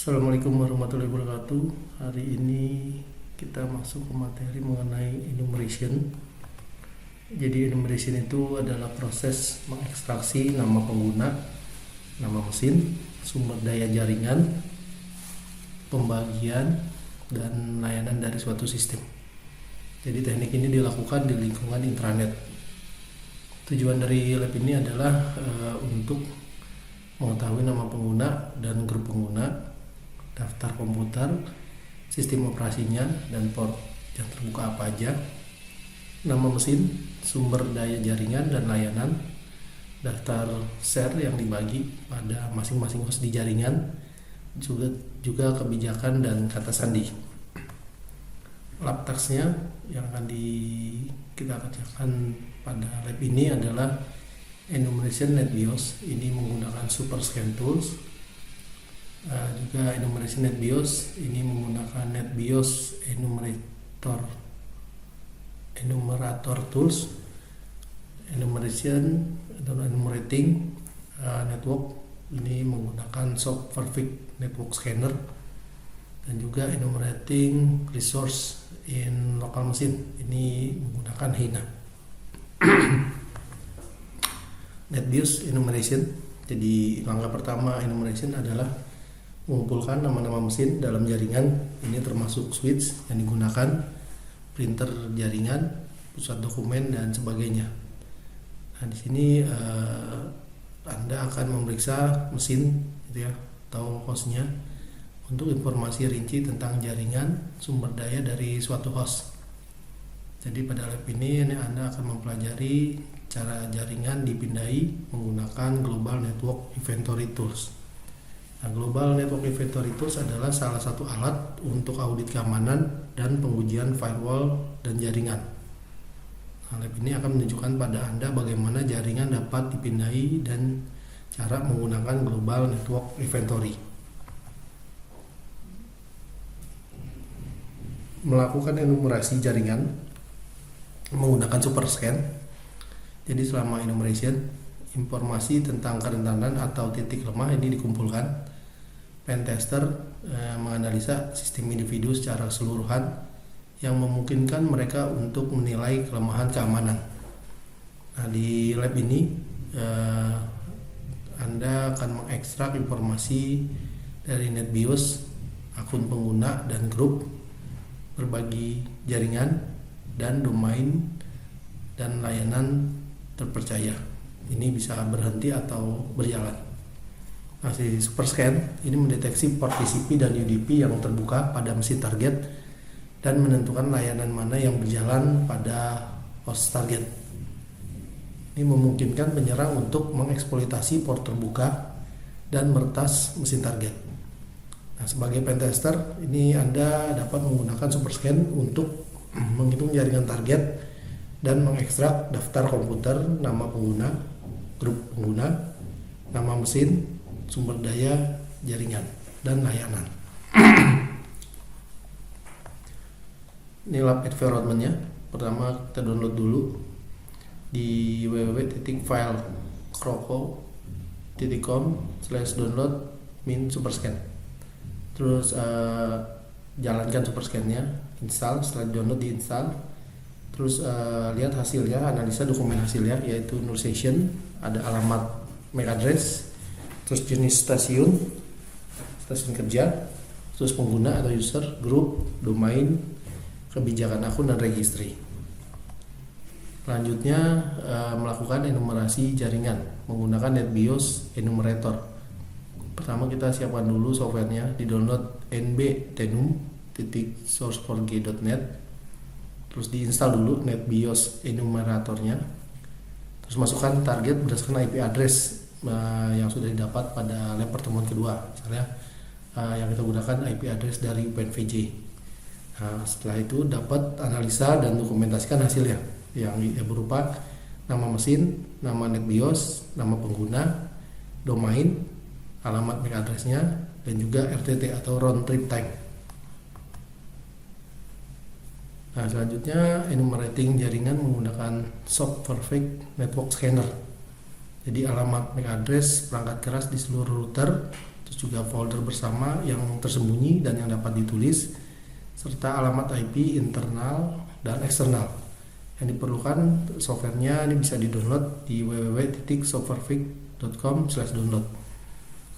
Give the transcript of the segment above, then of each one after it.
Assalamualaikum warahmatullahi wabarakatuh. Hari ini kita masuk ke materi mengenai enumeration. Jadi enumeration itu adalah proses mengekstraksi nama pengguna, nama mesin, sumber daya jaringan, pembagian, dan layanan dari suatu sistem. Jadi teknik ini dilakukan di lingkungan intranet. Tujuan dari lab ini adalah untuk mengetahui nama pengguna dan grup pengguna, daftar komputer, sistem operasinya, dan port yang terbuka apa aja, nama mesin, sumber daya jaringan dan layanan, daftar share yang dibagi pada masing-masing host di jaringan, juga kebijakan dan kata sandi. Lab tasknya yang akan kita kerjakan pada lab ini adalah enumeration NetBIOS. Ini menggunakan SuperScan tools. Juga enumeration NetBIOS ini menggunakan NetBIOS enumerator tools, enumeration atau enumerating network ini menggunakan SoftPerfect network scanner, dan juga enumerating resource in local machine ini menggunakan HINA. NetBIOS enumeration. Jadi langkah pertama enumeration adalah mengumpulkan nama-nama mesin dalam jaringan. Ini termasuk switch yang digunakan, printer jaringan, pusat dokumen, dan sebagainya. Nah, di sini Anda akan memeriksa mesin gitu ya, atau hostnya untuk informasi rinci tentang jaringan sumber daya dari suatu host. Jadi pada lab ini Anda akan mempelajari cara jaringan dipindahi menggunakan Global Network Inventory Tools. Nah, Global Network Inventory Tools adalah salah satu alat untuk audit keamanan dan pengujian firewall dan jaringan. Nah, lab ini akan menunjukkan pada Anda bagaimana jaringan dapat dipindahi dan cara menggunakan Global Network Inventory. Melakukan enumerasi jaringan menggunakan SuperScan. Jadi selama enumeration, informasi tentang kerentanan atau titik lemah ini dikumpulkan. Pentester menganalisa sistem individu secara keseluruhan yang memungkinkan mereka untuk menilai kelemahan keamanan. Nah, di lab ini Anda akan mengekstrak informasi dari NetBIOS, akun pengguna dan grup, berbagi jaringan, dan domain dan layanan terpercaya. Ini bisa berhenti atau berjalan. Nah, si SuperScan ini mendeteksi port TCP dan UDP yang terbuka pada mesin target dan menentukan layanan mana yang berjalan pada host target. Ini memungkinkan penyerang untuk mengeksploitasi port terbuka dan meretas mesin target. Nah, sebagai pentester, ini Anda dapat menggunakan SuperScan untuk menghitung jaringan target dan mengekstrak daftar komputer, nama pengguna, grup pengguna, nama mesin, sumber daya jaringan, dan layanan. Ini lab environment-nya. Pertama kita download dulu di www.filecroco.com/download min SuperScan. Terus jalankan SuperScan-nya, install. Setelah download diinstal, terus lihat hasilnya, analisa dokumen hasilnya, yaitu null session, ada alamat MAC address, terus jenis stasiun kerja, terus pengguna atau user, grup, domain, kebijakan akun, dan registry. Selanjutnya melakukan enumerasi jaringan menggunakan NetBIOS enumerator. Pertama kita siapkan dulu softwarenya, di download nbtenum.source4g.net, terus diinstal dulu NetBIOS enumeratornya, terus masukkan target berdasarkan IP address yang sudah didapat pada lab pertemuan kedua. Misalnya yang kita gunakan IP address dari UPNVJ. Nah, setelah itu dapat analisa dan dokumentasikan hasilnya yang berupa nama mesin, nama NetBIOS, nama pengguna, domain, alamat MAC address-nya, dan juga RTT atau round trip time. Nah, selanjutnya enumerating jaringan menggunakan SoftPerfect network scanner. Jadi alamat MAC address perangkat keras di seluruh router, terus juga folder bersama yang tersembunyi dan yang dapat ditulis, serta alamat IP internal dan eksternal. Yang diperlukan softwarenya ini bisa di-download di www.softwarefig.com/download.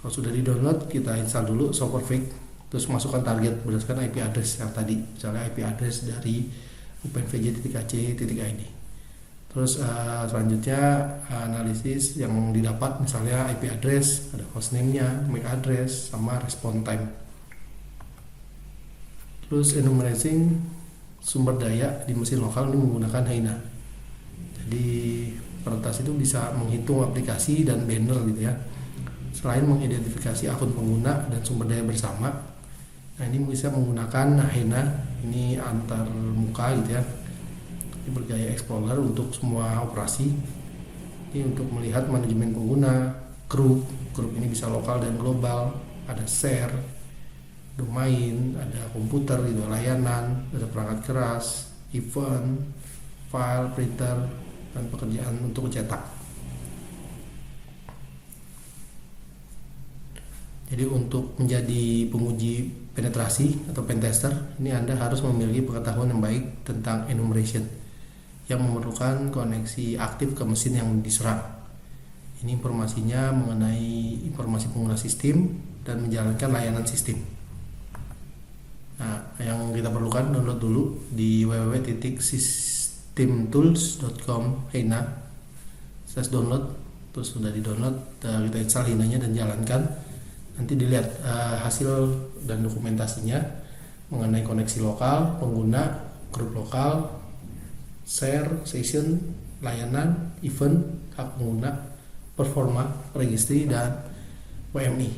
Kalau sudah di-download, kita install dulu Softwarefig, terus masukkan target berdasarkan IP address yang tadi, misalnya IP address dari openvg.ac.id. Terus selanjutnya analisis yang didapat, misalnya IP address, ada hostname-nya, MAC address, sama response time. Terus enumerating sumber daya di mesin lokal ini menggunakan Hyena. Jadi peretas itu bisa menghitung aplikasi dan banner gitu ya. Selain mengidentifikasi akun pengguna dan sumber daya bersama, nah ini bisa menggunakan Hyena, ini antar muka gitu ya. Ini bergaya Explorer untuk semua operasi. Ini untuk melihat manajemen pengguna, grup ini bisa lokal dan global, ada share, domain, ada komputer gitu, layanan, ada perangkat keras, event, file, printer, dan pekerjaan untuk cetak. Jadi untuk menjadi penguji penetrasi atau pentester, ini Anda harus memiliki pengetahuan yang baik tentang enumeration yang memerlukan koneksi aktif ke mesin yang diserang. Ini informasinya mengenai informasi pengguna sistem dan menjalankan layanan sistem. Nah, yang kita perlukan download dulu di www.systemtools.com Hyena/download. Terus sudah di-download, kita install Hynanya dan jalankan. Nanti dilihat hasil dan dokumentasinya mengenai koneksi lokal, pengguna, grup lokal, share, session, layanan, event, hak pengguna, performa, registry, dan WMI.